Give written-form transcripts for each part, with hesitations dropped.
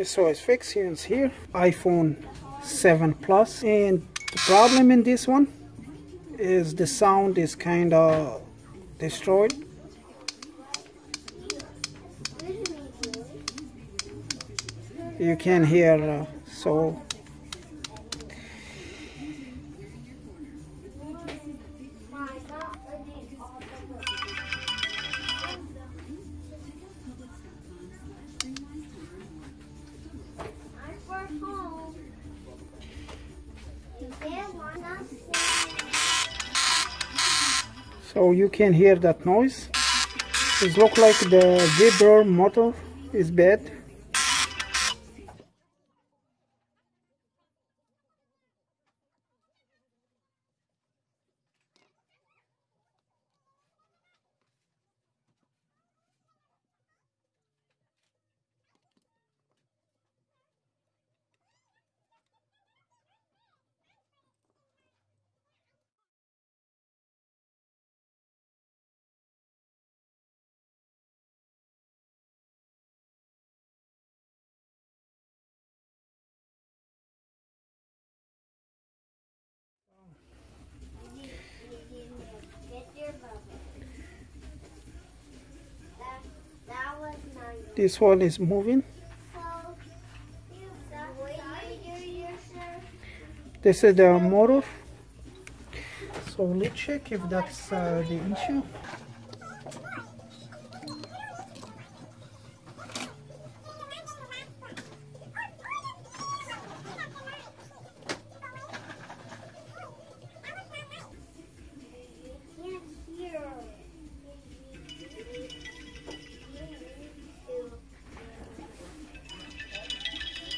So as fixings here, iPhone 7 Plus, and the problem in this one is the sound is kind of destroyed. You can hear so you can hear that noise. It looks like the vibrator motor is bad. This one is moving. This is the motor. So let's check if that's the issue.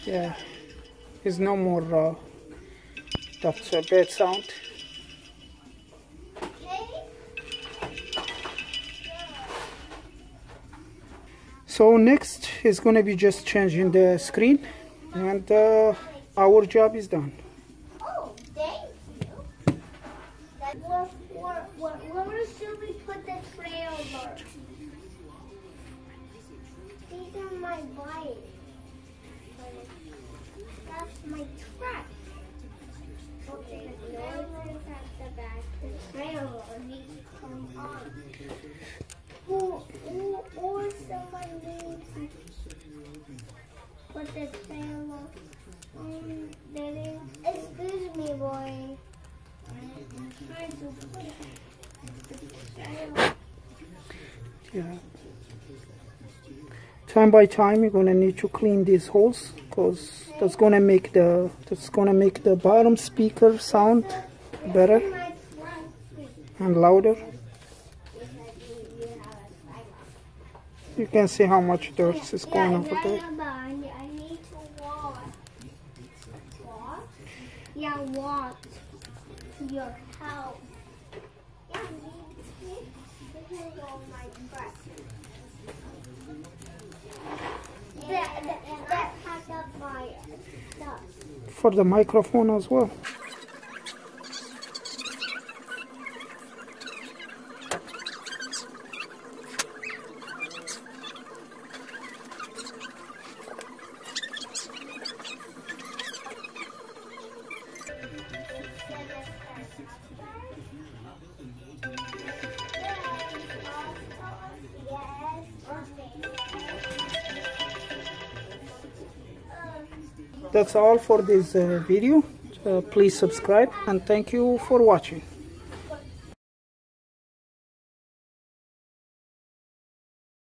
Yeah, it's no more that's a bad sound. So next is going to be just changing the screen, and our job is done. Oh, thank you. Where should we put the trailer? These are my bikes. That's my truck. Okay, now let's at the back. The trailer needs to come on. Or someone needs to put the trailer on there. Excuse me, boy. I'm trying to put the trailer. Yeah. Time by time, you're gonna need to clean these holes, because that's gonna make the bottom speaker sound better and louder. You can see how much dirt is going over there. I need to walk. Walk? Yeah, walk to your house. Yeah, this is all my crap. That packed up my stuff. For the microphone as well. That's all for this video. Please subscribe, and thank you for watching.